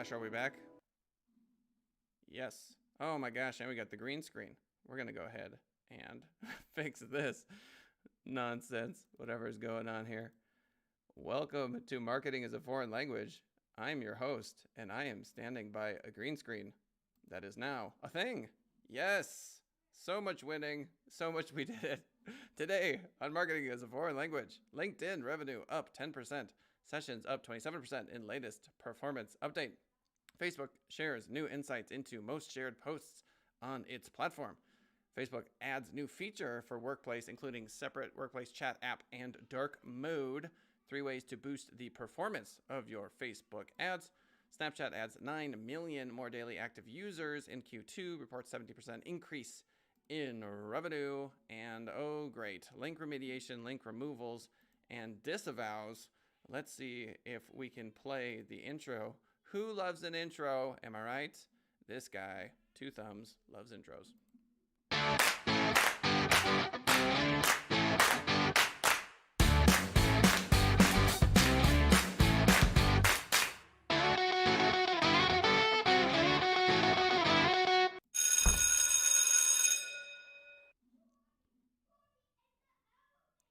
gosh, are we back? Yes. Oh my gosh, and we got the green screen. We're going to go ahead and fix this nonsense, whatever is going on here. Welcome to Marketing as a Foreign Language. I'm your host, and I am standing by a green screen that is now a thing. Yes. So much winning, so much we did it. Today on Marketing as a Foreign Language, LinkedIn revenue up 10%, sessions up 27% in latest performance update. Facebook shares new insights into most shared posts on its platform. Facebook adds new feature for workplace, including separate workplace chat app and dark mode. 3 ways to boost the performance of your Facebook ads. Snapchat adds 9 million more daily active users in Q2, reports 70% increase in revenue. And oh great, link remediation, link removals, and disavows. Let's see if we can play the intro. Who loves an intro? Am I right? This guy, 2 thumbs, loves intros.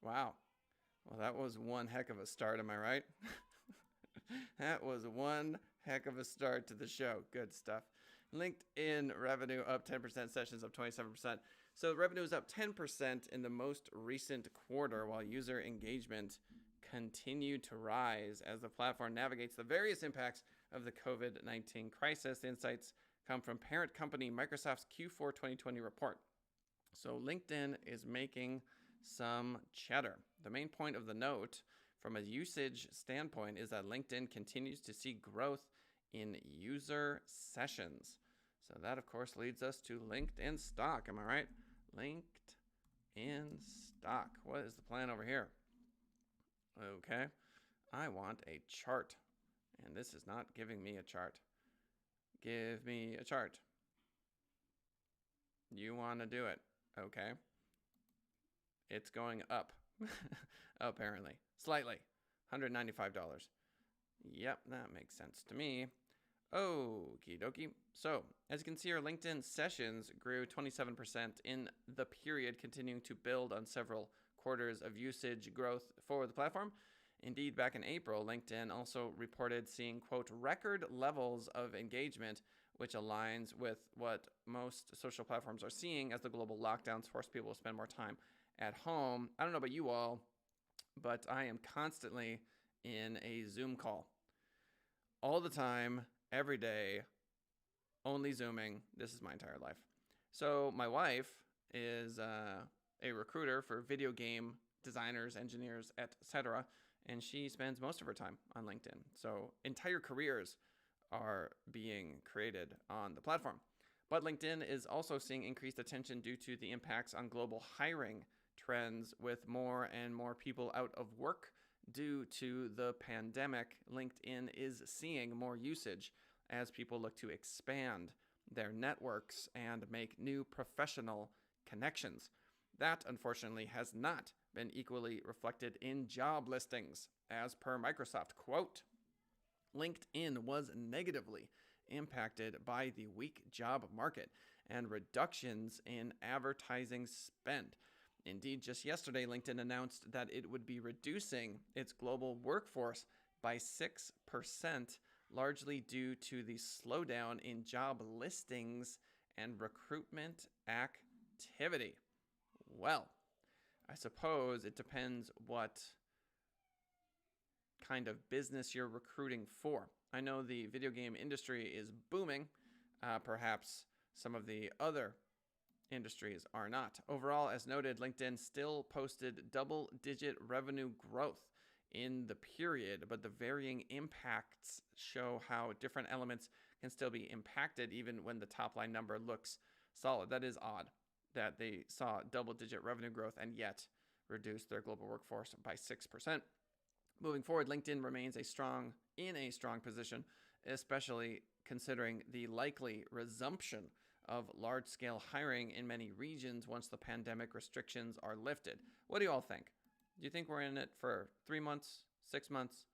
Wow. Well, that was one heck of a start, am I right? That was one heck of a start to the show. Good stuff. LinkedIn revenue up 10%, sessions up 27%. So revenue is up 10% in the most recent quarter, while user engagement continued to rise as the platform navigates the various impacts of the COVID-19 crisis. The insights come from parent company Microsoft's Q4 2020 report. So LinkedIn is making some cheddar. The main point of the note from a usage standpoint is that LinkedIn continues to see growth in user sessions. So that, of course, leads us to LinkedIn stock. Am I right? LinkedIn stock. What is the plan over here? Okay. I want a chart. And this is not giving me a chart. Give me a chart. You want to do it. Okay. It's going up, apparently. Slightly. $195. Yep, that makes sense to me. Okie dokie. So, as you can see, our LinkedIn sessions grew 27% in the period, continuing to build on several quarters of usage growth for the platform. Indeed, back in April, LinkedIn also reported seeing, quote, record levels of engagement, which aligns with what most social platforms are seeing as the global lockdowns force people to spend more time at home. I don't know about you all, but I am constantly in a Zoom call. All the time, every day, only Zooming. This is my entire life. So my wife is a recruiter for video game designers, engineers, etc., and she spends most of her time on LinkedIn. So entire careers are being created on the platform. But LinkedIn is also seeing increased attention due to the impacts on global hiring trends, with more and more people out of work due to the pandemic. LinkedIn is seeing more usage as people look to expand their networks and make new professional connections. That, unfortunately, has not been equally reflected in job listings. As per Microsoft, quote, LinkedIn was negatively impacted by the weak job market and reductions in advertising spend. Indeed, just yesterday, LinkedIn announced that it would be reducing its global workforce by 6%, largely due to the slowdown in job listings and recruitment activity. Well, I suppose it depends what kind of business you're recruiting for. I know the video game industry is booming. Perhaps some of the other industries are not. Overall, as noted, LinkedIn still posted double-digit revenue growth in the period, but the varying impacts show how different elements can still be impacted even when the top line number looks solid. That is odd that they saw double-digit revenue growth and yet reduced their global workforce by 6%. Moving forward, LinkedIn remains in a strong position, especially considering the likely resumption of large-scale hiring in many regions once the pandemic restrictions are lifted. What do you all think? Do you think we're in it for 3 months, 6 months?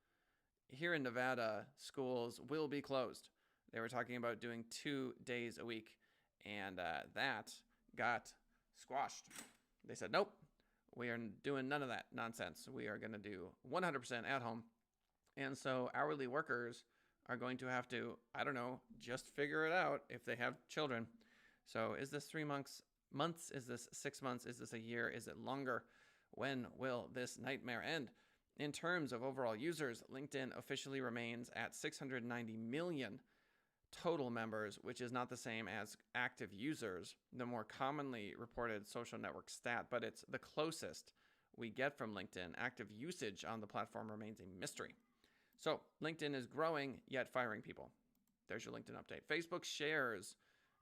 Here in Nevada, schools will be closed They were talking about doing 2 days a week, and that got squashed. They said, nope, we are doing none of that nonsense. We are going to do 100% at home. And so hourly workers are going to have to, I don't know, just figure it out if they have children. So is this 3 months? Is this 6 months? Is this a year? Is it longer? When will this nightmare end? In terms of overall users, LinkedIn officially remains at 690 million total members, which is not the same as active users, the more commonly reported social network stat, but it's the closest we get from LinkedIn. Active usage on the platform remains a mystery. So LinkedIn is growing, yet firing people. There's your LinkedIn update. Facebook shares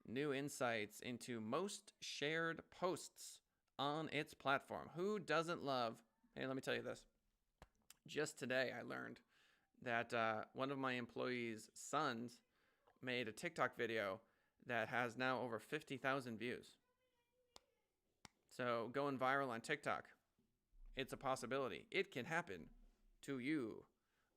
new insights into most shared posts on its platform. Who doesn't love? Hey, let me tell you this. Just today, I learned that one of my employees' sons made a TikTok video that has now over 50,000 views. So going viral on TikTok, it's a possibility. It can happen to you.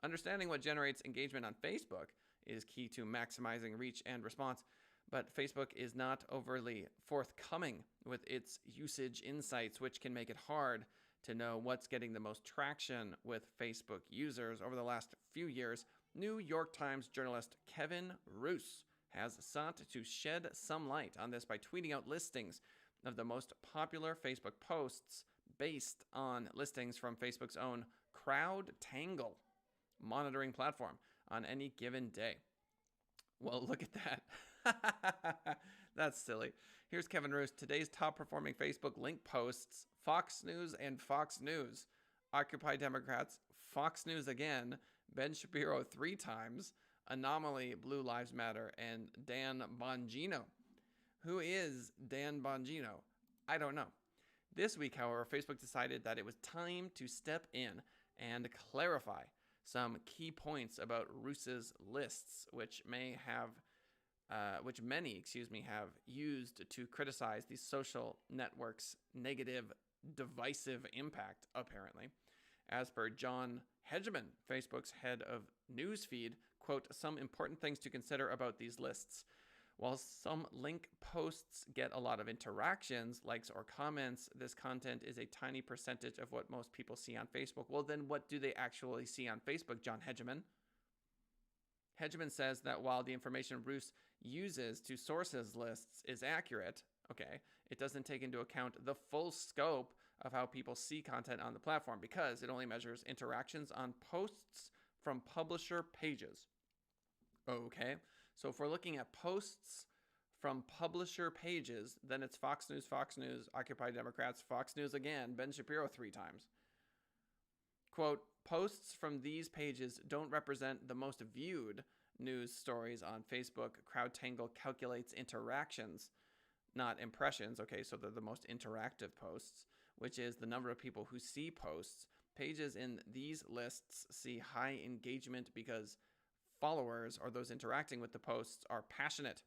Understanding what generates engagement on Facebook is key to maximizing reach and response, but Facebook is not overly forthcoming with its usage insights, which can make it hard to know what's getting the most traction with Facebook users. Over the last few years, New York Times journalist Kevin Roose has sought to shed some light on this by tweeting out listings of the most popular Facebook posts based on listings from Facebook's own CrowdTangle monitoring platform on any given day. Well, look at that. That's silly. Here's Kevin Roose. Today's top performing Facebook link posts: Fox News and Fox News, Occupy Democrats, Fox News again, Ben Shapiro 3 times, Anomaly, Blue Lives Matter, and Dan Bongino. Who is Dan Bongino? I don't know. This week, however, Facebook decided that it was time to step in and clarify some key points about Roose's lists, which many have used to criticize the social network's negative, divisive impact, apparently. As per John Hegeman, Facebook's head of newsfeed, quote, some important things to consider about these lists. While some link posts get a lot of interactions, likes, or comments, this content is a tiny percentage of what most people see on Facebook. Well, then what do they actually see on Facebook, John Hegeman? Hegeman says that while the information Roose uses to source his lists is accurate, okay, it doesn't take into account the full scope of how people see content on the platform because it only measures interactions on posts from publisher pages. Okay, so if we're looking at posts from publisher pages, then it's Fox News, Occupy Democrats, Fox News again, Ben Shapiro 3 times. Quote, posts from these pages don't represent the most viewed news stories on Facebook. CrowdTangle calculates interactions, not impressions. Okay, so they're the most interactive posts, which is the number of people who see posts. Pages in these lists see high engagement because followers or those interacting with the posts are passionate.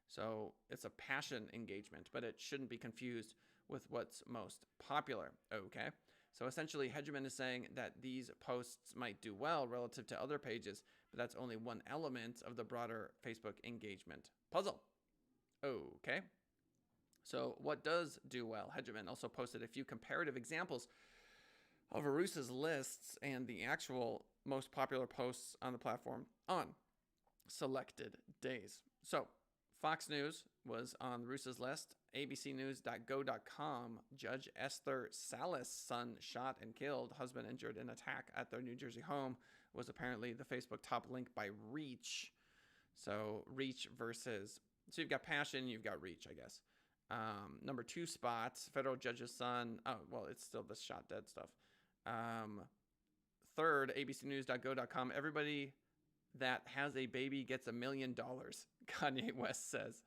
So it's a passion engagement, but it shouldn't be confused with what's most popular. Okay. So essentially, Hegeman is saying that these posts might do well relative to other pages, but that's only one element of the broader Facebook engagement puzzle. Okay. So what does do well? Hegeman also posted a few comparative examples of Roose's lists and the actual most popular posts on the platform on selected days. So Fox News was on Roose's list. abcnews.go.com, Judge Esther Salas' son shot and killed, husband injured in attack at their New Jersey home, was apparently the Facebook top link by reach. So reach versus, so you've got passion, you've got reach, I guess. Number 2 spots, federal judge's son. Oh, well, it's still the shot dead stuff. Third, abcnews.go.com, everybody that has a baby gets $1 million, Kanye West says.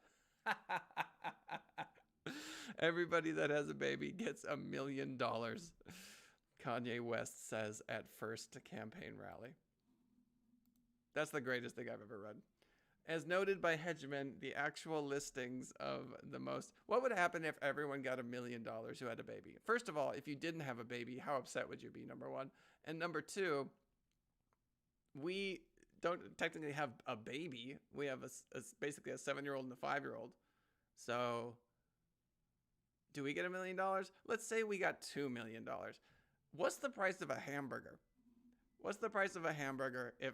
Everybody that has a baby gets $1 million, Kanye West says at first campaign rally. That's the greatest thing I've ever read. As noted by Hegeman, the actual listings of the most... What would happen if everyone got $1 million who had a baby? First of all, if you didn't have a baby, how upset would you be, number one? And number two, we don't technically have a baby. We have basically a 7-year-old and a 5-year-old. So do we get $1 million? Let's say we got $2 million. What's the price of a hamburger? What's the price of a hamburger if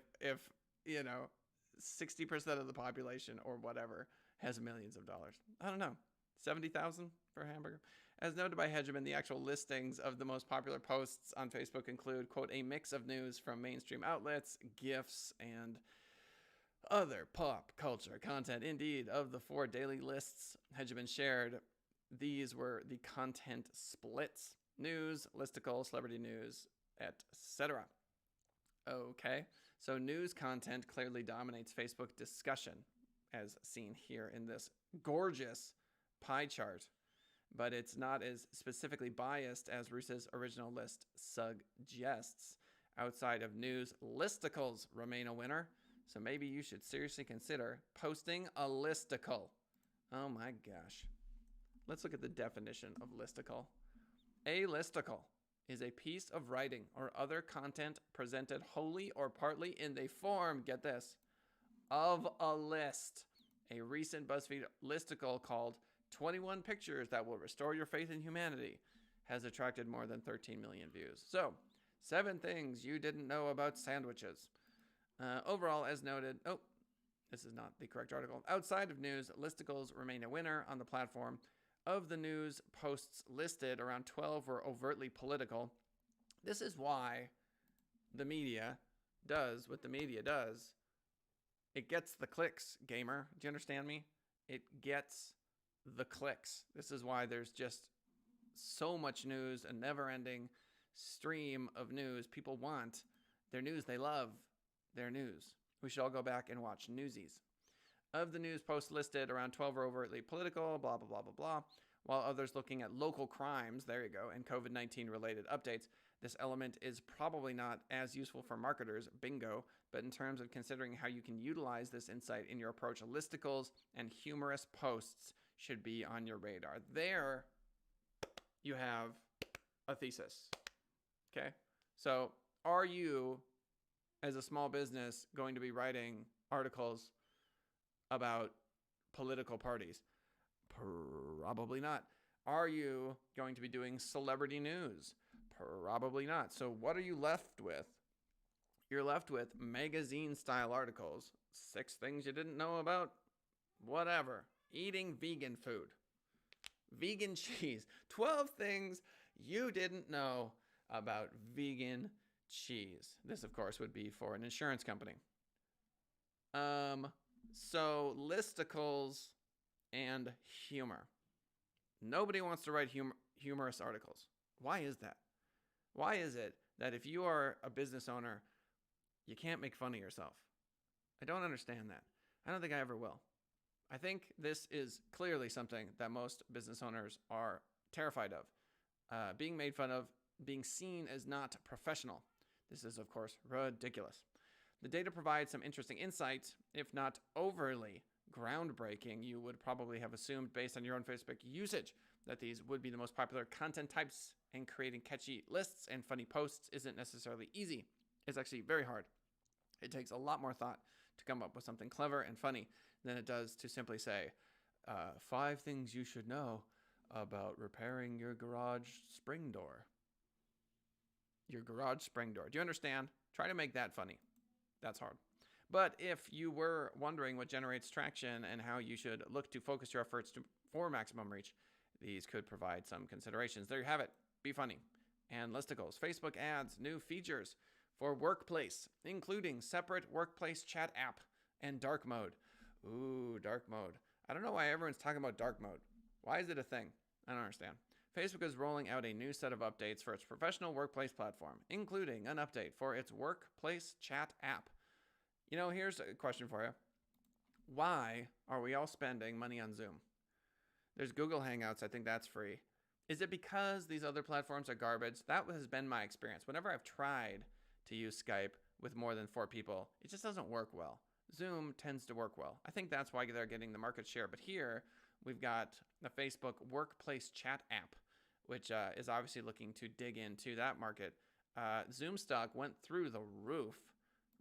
60% of the population or whatever has millions of dollars? I don't know. 70,000 for a hamburger? As noted by Hedgeman, the actual listings of the most popular posts on Facebook include, quote, a mix of news from mainstream outlets, GIFs, and other pop culture content. Indeed, of the 4 daily lists Hedgeman shared, these were the content splits: news, listicle, celebrity news, etc. Okay, so news content clearly dominates Facebook discussion, as seen here in this gorgeous pie chart, but it's not as specifically biased as Russa's original list suggests. Outside of news, listicles remain a winner, so maybe you should seriously consider posting a listicle. Oh my gosh. Let's look at the definition of listicle. A listicle is a piece of writing or other content presented wholly or partly in the form, get this, of a list. A recent BuzzFeed listicle called 21 Pictures That Will Restore Your Faith in Humanity has attracted more than 13 million views. So, 7 things you didn't know about sandwiches. Overall, as noted, this is not the correct article. Outside of news, listicles remain a winner on the platform. Of the news posts listed, around 12 were overtly political. This is why the media does what the media does. It gets the clicks, gamer. Do you understand me? It gets the clicks. This is why there's just so much news, a never-ending stream of news. People want their news. They love their news. We should all go back and watch Newsies. Of the news posts listed, around 12 are overtly political, blah, blah, blah, blah, blah, while others looking at local crimes, there you go, and COVID-19 related updates. This element is probably not as useful for marketers, bingo, but in terms of considering how you can utilize this insight in your approach, listicles and humorous posts should be on your radar. There you have a thesis, okay? So are you, as a small business, going to be writing articles about political parties? Probably not. Are you going to be doing celebrity news? Probably not. So what are you left with? You're left with magazine-style articles. 6 things you didn't know about whatever. Eating vegan food. Vegan cheese. 12 things you didn't know about vegan cheese. This, of course, would be for an insurance company. So listicles and humor. Nobody wants to write humorous articles. Why is that? Why is it that if you are a business owner, you can't make fun of yourself? I don't understand that. I don't think I ever will. I think this is clearly something that most business owners are terrified of. Being made fun of, being seen as not professional. This is, of course, ridiculous. The data provides some interesting insight, if not overly groundbreaking. You would probably have assumed, based on your own Facebook usage, that these would be the most popular content types, and creating catchy lists and funny posts isn't necessarily easy. It's actually very hard. It takes a lot more thought to come up with something clever and funny than it does to simply say, 5 things you should know about repairing your garage spring door. Your garage spring door. Do you understand? Try to make that funny. That's hard. But if you were wondering what generates traction and how you should look to focus your efforts for maximum reach, these could provide some considerations. There you have it. Be funny. And listicles. Facebook adds new features for workplace, including separate workplace chat app and dark mode. Ooh, dark mode. I don't know why everyone's talking about dark mode. Why is it a thing? I don't understand. Facebook is rolling out a new set of updates for its professional workplace platform, including an update for its workplace chat app. You know, here's a question for you. Why are we all spending money on Zoom? There's Google Hangouts. I think that's free. Is it because these other platforms are garbage? That has been my experience. Whenever I've tried to use Skype with more than 4 people, it just doesn't work well. Zoom tends to work well. I think that's why they're getting the market share. But here we've got the Facebook workplace chat app, which is obviously looking to dig into that market. Zoom stock went through the roof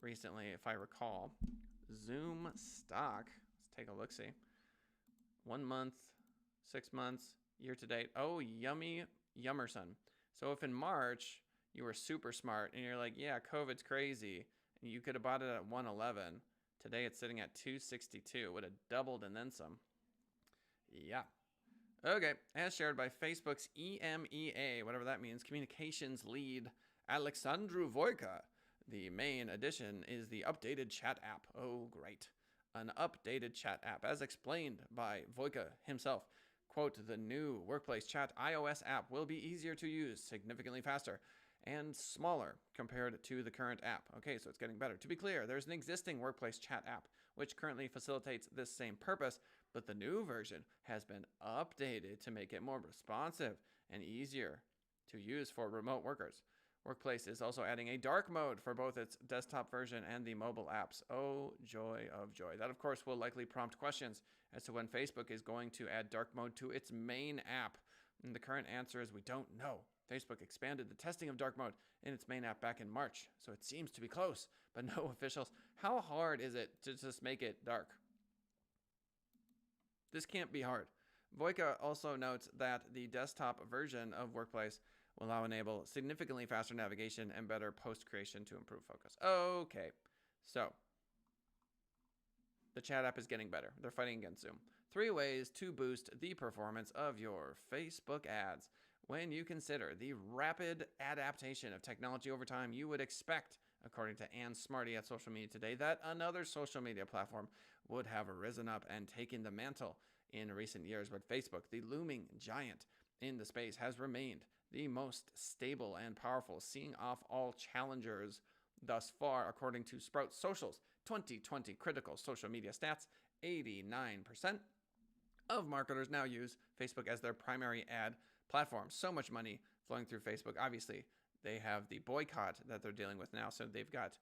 recently, if I recall. Zoom stock. Let's take a look-see. 1 month, 6 months, year to date. Oh, yummy Yummerson. So if in March you were super smart and you're like, yeah, COVID's crazy, and you could have bought it at 111, today it's sitting at 262. It would have doubled and then some. Yeah. Okay. As shared by Facebook's EMEA, whatever that means, communications lead Alexandru Voica. The main addition is the updated chat app. Oh, great. An updated chat app, as explained by Voica himself. Quote, the new workplace chat iOS app will be easier to use, significantly faster, and smaller compared to the current app. Okay, so it's getting better. To be clear, there's an existing workplace chat app which currently facilitates this same purpose, but the new version has been updated to make it more responsive and easier to use for remote workers. Workplace is also adding a dark mode for both its desktop version and the mobile apps. Oh, joy of joy. That, of course, will likely prompt questions as to when Facebook is going to add dark mode to its main app. And the current answer is we don't know. Facebook expanded the testing of dark mode in its main app back in March, so it seems to be close, but no officials. How hard is it to just make it dark? This can't be hard. Voica also notes that the desktop version of Workplace will now enable significantly faster navigation and better post creation to improve focus. Okay, so the chat app is getting better. They're fighting against Zoom. 3 ways to boost the performance of your Facebook ads. When you consider the rapid adaptation of technology over time, you would expect, according to Ann Smarty at Social Media Today, that another social media platform would have risen up and taken the mantle in recent years. But Facebook, the looming giant in the space, has remained the most stable and powerful, seeing off all challengers thus far, according to Sprout Social's 2020 critical social media stats. 89% of marketers now use Facebook as their primary ad platform. So much money flowing through Facebook. Obviously, they have the boycott that they're dealing with now, so they've got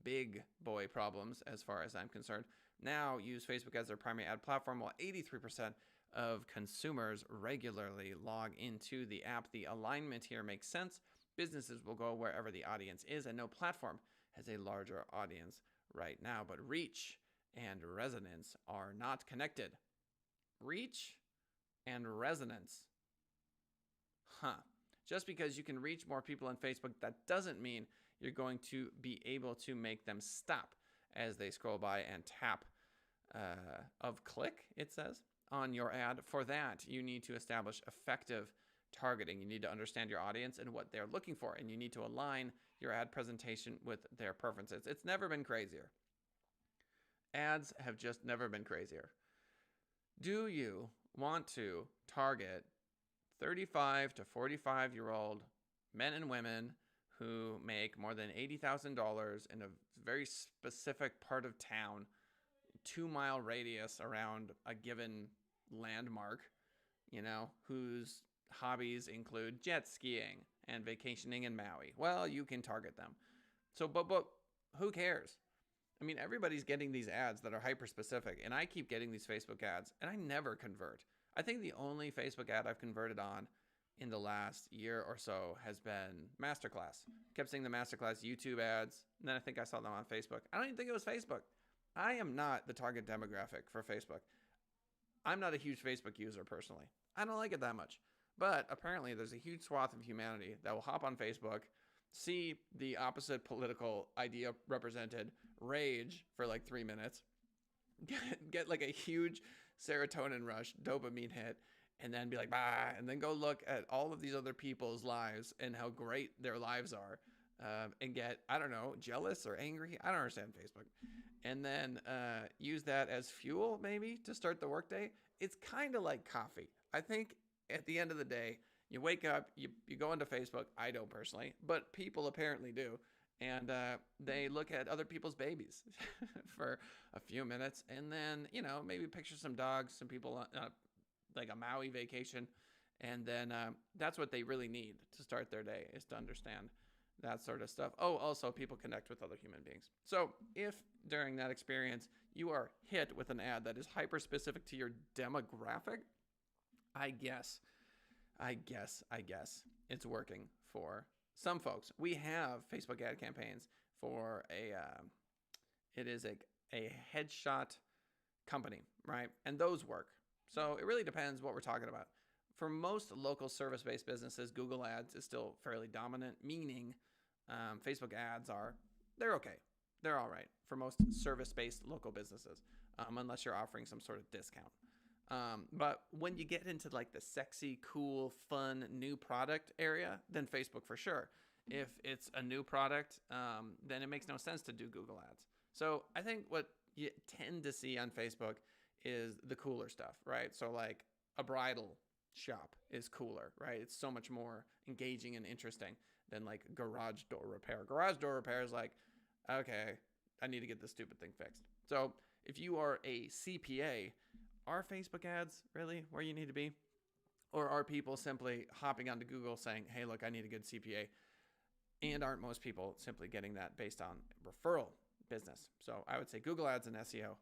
big boy problems as far as I'm concerned. Now use Facebook as their primary ad platform, while 83% of consumers regularly log into the app. The alignment here makes sense. Businesses will go wherever the audience is, and no platform has a larger audience right now. But reach and resonance are not connected. Reach and resonance. Just because you can reach more people on Facebook, that doesn't mean you're going to be able to make them stop as they scroll by and tap of click, it says, on your ad. For that, you need to establish effective targeting. You need to understand your audience and what they're looking for, and you need to align your ad presentation with their preferences. It's never been crazier. Ads have just never been crazier. Do you want to target 35 to 45-year-old men and women who make more than $80,000 in a very specific part of town, 2-mile radius around a given landmark, whose hobbies include jet skiing and vacationing in Maui? Well, you can target them. So, but who cares? I mean, everybody's getting these ads that are hyper-specific, and I keep getting these Facebook ads, and I never convert. I think the only Facebook ad I've converted on in the last year or so has been Masterclass. Kept seeing the Masterclass YouTube ads, and then I think I saw them on Facebook. I don't even think it was Facebook. I am not the target demographic for Facebook. I'm not a huge Facebook user personally. I don't like it that much. But apparently there's a huge swath of humanity that will hop on Facebook, see the opposite political idea represented, rage for like 3 minutes, get like a huge serotonin rush, dopamine hit, and then be like, bah, and then go look at all of these other people's lives and how great their lives are, and get, I don't know, jealous or angry. I don't understand Facebook. And then use that as fuel maybe to start the workday. It's kind of like coffee. I think at the end of the day, you wake up, you go into Facebook. I don't personally, but people apparently do. And they look at other people's babies for a few minutes, and then, maybe picture some dogs, some people like a Maui vacation. And then that's what they really need to start their day, is to understand that sort of stuff. Oh, also people connect with other human beings. So if during that experience you are hit with an ad that is hyper specific to your demographic, I guess it's working for some folks. We have Facebook ad campaigns for It is a headshot company, right? And those work. So it really depends what we're talking about. For most local service-based businesses, Google Ads is still fairly dominant, meaning Facebook ads they're okay. They're all right for most service-based local businesses, unless you're offering some sort of discount. But when you get into like the sexy, cool, fun, new product area, then Facebook for sure. If it's a new product, then it makes no sense to do Google Ads. So I think what you tend to see on Facebook is the cooler stuff, right? So like a bridal shop is cooler, right? It's so much more engaging and interesting than like garage door repair. Garage door repair is like, okay, I need to get this stupid thing fixed. So if you are a CPA, are Facebook ads really where you need to be? Or are people simply hopping onto Google saying, hey, look, I need a good CPA? And aren't most people simply getting that based on referral business? So I would say Google Ads and SEO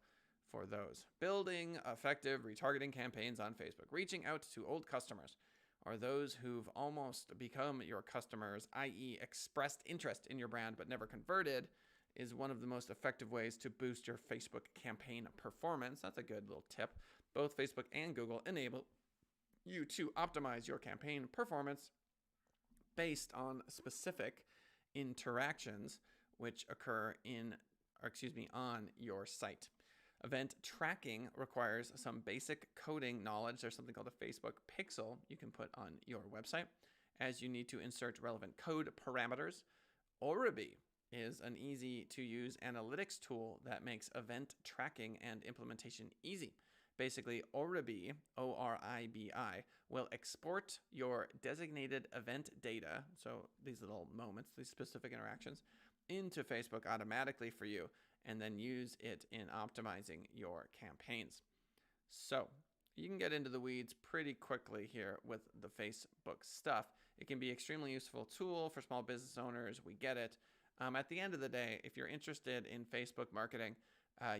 for those. Building effective retargeting campaigns on Facebook. Reaching out to old customers or those who've almost become your customers, i.e. expressed interest in your brand but never converted, is one of the most effective ways to boost your Facebook campaign performance. That's a good little tip. Both Facebook and Google enable you to optimize your campaign performance based on specific interactions which occur on your site. Event tracking requires some basic coding knowledge. There's something called a Facebook pixel you can put on your website, as you need to insert relevant code parameters. Oribi is an easy-to-use analytics tool that makes event tracking and implementation easy. Basically, Oribi, O-R-I-B-I, will export your designated event data, so these little moments, these specific interactions, into Facebook automatically for you, and then use it in optimizing your campaigns. So you can get into the weeds pretty quickly here with the Facebook stuff. It can be an extremely useful tool for small business owners. We get it. At the end of the day, if you're interested in Facebook marketing,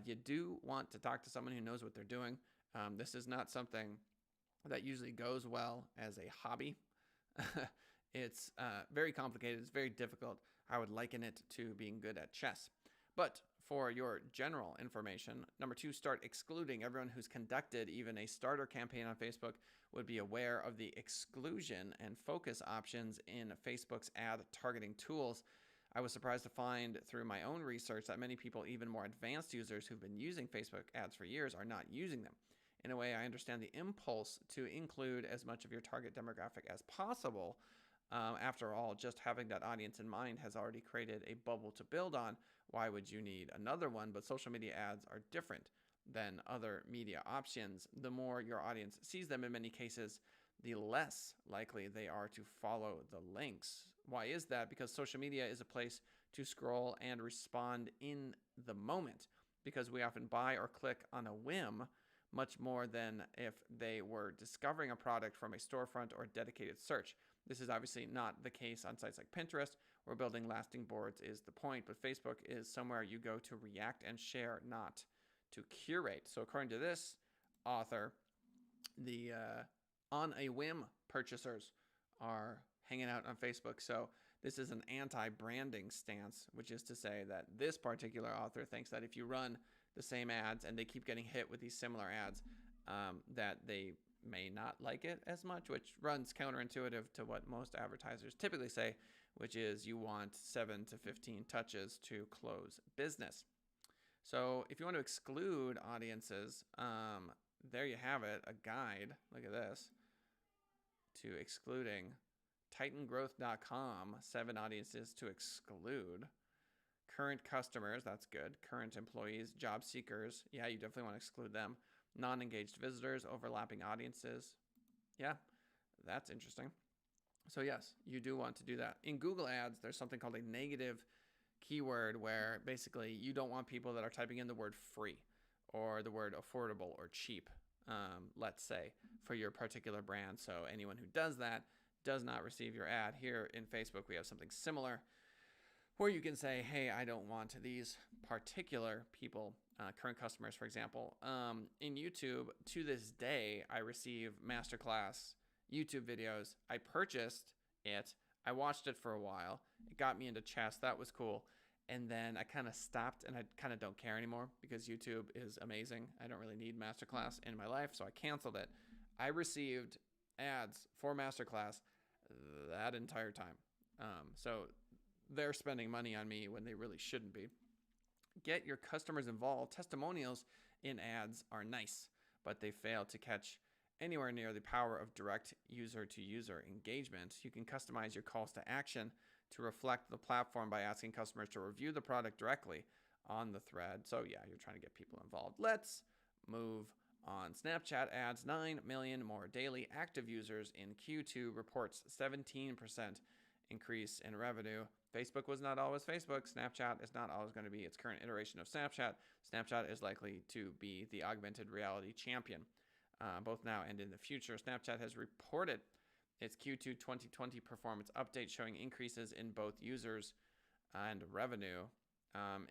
you do want to talk to someone who knows what they're doing. This is not something that usually goes well as a hobby. It's very complicated. It's very difficult. I would liken it to being good at chess. But for your general information, number 2, start excluding. Everyone who's conducted even a starter campaign on Facebook would be aware of the exclusion and focus options in Facebook's ad targeting tools. I was surprised to find through my own research that many people, even more advanced users who've been using Facebook ads for years, are not using them. In a way, I understand the impulse to include as much of your target demographic as possible. After all, just having that audience in mind has already created a bubble to build on. Why would you need another one? But social media ads are different than other media options. The more your audience sees them in many cases, the less likely they are to follow the links. Why is that? Because social media is a place to scroll and respond in the moment, because we often buy or click on a whim much more than if they were discovering a product from a storefront or dedicated search. This is obviously not the case on sites like Pinterest, where building lasting boards is the point, but Facebook is somewhere you go to react and share, not to curate. So according to this author, the on a whim purchasers are hanging out on Facebook. So this is an anti-branding stance, which is to say that this particular author thinks that if you run the same ads and they keep getting hit with these similar ads, that they may not like it as much, which runs counterintuitive to what most advertisers typically say, which is you want 7 to 15 touches to close business. So if you want to exclude audiences, there you have it, a guide. Look at this. To excluding titangrowth.com, 7 audiences to exclude. Current customers, that's good. Current employees, job seekers, yeah, you definitely want to exclude them. Non-engaged visitors, overlapping audiences. Yeah, that's interesting. So yes, you do want to do that. In Google Ads, there's something called a negative keyword where basically you don't want people that are typing in the word free or the word affordable or cheap, let's say, for your particular brand. So anyone who does that does not receive your ad. Here in Facebook, we have something similar where you can say, hey, I don't want these particular people, current customers, for example. In YouTube, to this day, I receive masterclass YouTube videos. I purchased it. I watched it for a while. It got me into chess. That was cool. And then I kind of stopped, and I kind of don't care anymore because YouTube is amazing. I don't really need Masterclass in my life, so I canceled it. I received ads for Masterclass that entire time. So they're spending money on me when they really shouldn't be. Get your customers involved. Testimonials in ads are nice, but they fail to catch anywhere near the power of direct user-to-user engagement. You can customize your calls to action to reflect the platform by asking customers to review the product directly on the thread. So yeah, you're trying to get people involved. Let's move on. Snapchat adds 9 million more daily active users in Q2, reports 17% increase in revenue. Facebook was not always Facebook. Snapchat is not always going to be its current iteration of Snapchat. Snapchat is likely to be the augmented reality champion, both now and in the future. Snapchat has reported its Q2 2020 performance update showing increases in both users and revenue.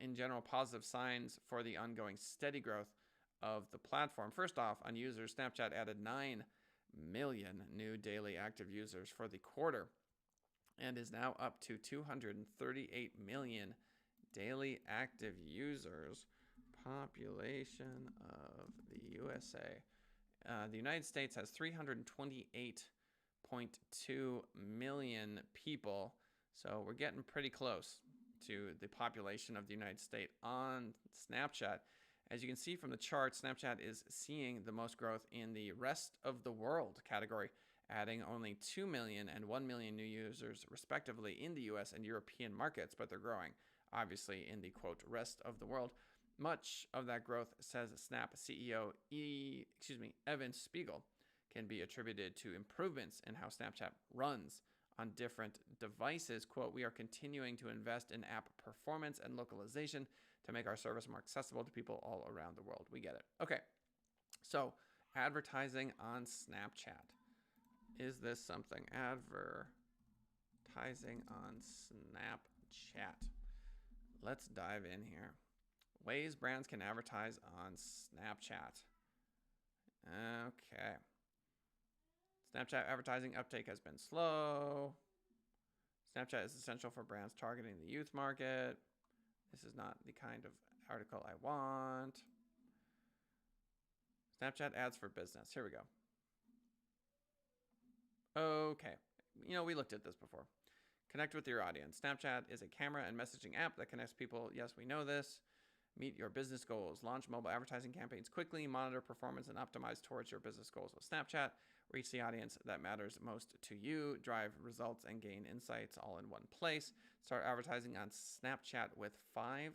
In general, positive signs for the ongoing steady growth of the platform. First off, on users, Snapchat added 9 million new daily active users for the quarter and is now up to 238 million daily active users. Population of the USA. The United States has 328.2 million people, so we're getting pretty close to the population of the United States on Snapchat. As you can see from the chart, Snapchat is seeing the most growth in the rest of the world category, adding only 2 million and 1 million new users respectively in the US and European markets, but they're growing, obviously, in the, quote, rest of the world. Much of that growth, says Snap CEO Evan Spiegel, can be attributed to improvements in how Snapchat runs on different devices. Quote, we are continuing to invest in app performance and localization to make our service more accessible to people all around the world. We get it. Okay, so advertising on Snapchat. Is this something? Advertising on Snapchat. Let's dive in here. Ways brands can advertise on Snapchat. Okay. Snapchat advertising uptake has been slow. Snapchat is essential for brands targeting the youth market. This is not the kind of article I want. Snapchat ads for business. Here we go. Okay. We looked at this before. Connect with your audience. Snapchat is a camera and messaging app that connects people. Yes, we know this. Meet your business goals. Launch mobile advertising campaigns quickly. Monitor performance and optimize towards your business goals with Snapchat. Reach the audience that matters most to you. Drive results and gain insights all in one place. Start advertising on Snapchat with $5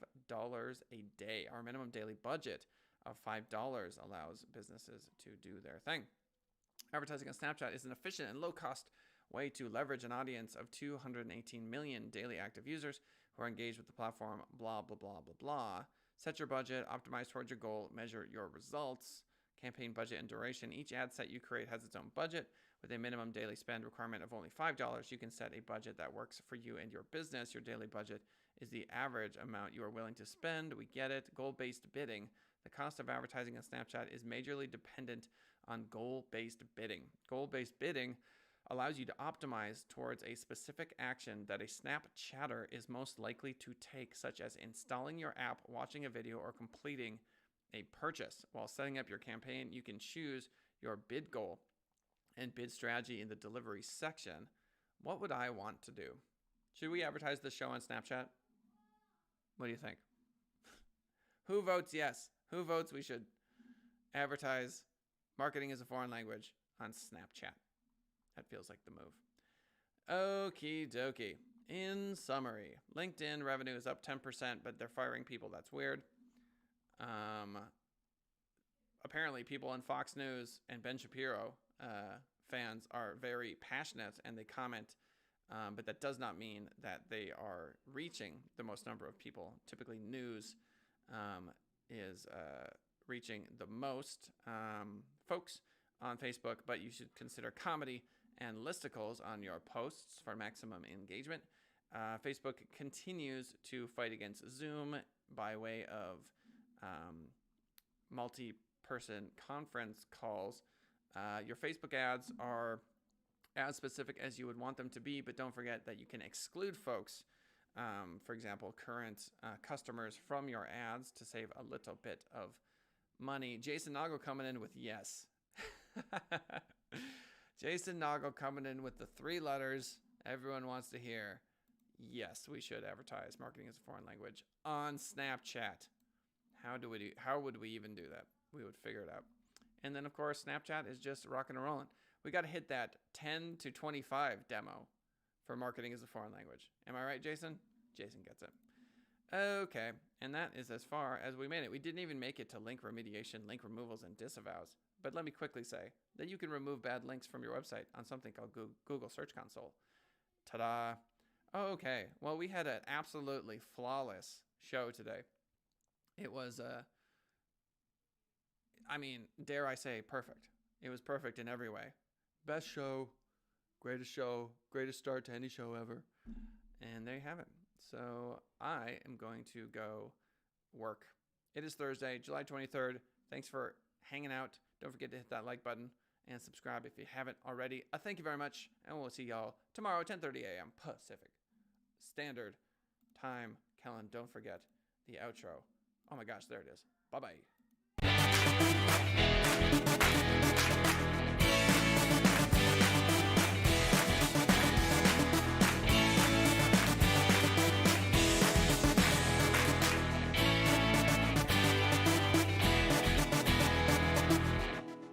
a day. Our minimum daily budget of $5 allows businesses to do their thing. Advertising on Snapchat is an efficient and low-cost way to leverage an audience of 218 million daily active users who are engaged with the platform, blah, blah, blah, blah, blah. Set your budget, optimize towards your goal, measure your results, campaign budget and duration. Each ad set you create has its own budget. With a minimum daily spend requirement of only $5, you can set a budget that works for you and your business. Your daily budget is the average amount you are willing to spend. We get it. Goal-based bidding. The cost of advertising on Snapchat is majorly dependent on goal-based bidding. Goal-based bidding allows you to optimize towards a specific action that a Snapchatter is most likely to take, such as installing your app, watching a video, or completing a purchase. While setting up your campaign, you can choose your bid goal and bid strategy in the delivery section. What would I want to do? Should we advertise the show on Snapchat? What do you think? Who votes yes? Who votes we should advertise marketing as a foreign language on Snapchat? That feels like the move. Okie dokie. In summary, LinkedIn revenue is up 10%, but they're firing people. That's weird. Apparently, people on Fox News and Ben Shapiro fans are very passionate and they comment, but that does not mean that they are reaching the most number of people. Typically, news is reaching the most folks on Facebook, but you should consider comedy and listicles on your posts for maximum engagement. Facebook continues to fight against Zoom by way of multi-person conference calls. Your Facebook ads are as specific as you would want them to be, but don't forget that you can exclude folks for example, current customers from your ads to save a little bit of money. Jason Noggle coming in with yes. Jason Noggle coming in with the 3 letters everyone wants to hear. Yes, we should advertise marketing as a foreign language on Snapchat. How would we even do that? We would figure it out. And then, of course, Snapchat is just rocking and rolling. We got to hit that 10 to 25 demo for marketing as a foreign language. Am I right, Jason? Jason gets it. Okay, and that is as far as we made it. We didn't even make it to link remediation, link removals, and disavows. But let me quickly say that you can remove bad links from your website on something called Google Search Console. Ta-da! Okay, well, we had an absolutely flawless show today. It was, dare I say, perfect. It was perfect in every way. Best show, greatest start to any show ever. And there you have it. So I am going to go work. It is Thursday, July 23rd. Thanks for hanging out. Don't forget to hit that like button and subscribe if you haven't already. Thank you very much, and we'll see y'all tomorrow, 10:30 a.m. Pacific Standard Time. Kellen, don't forget the outro. Oh my gosh, there it is. Bye-bye.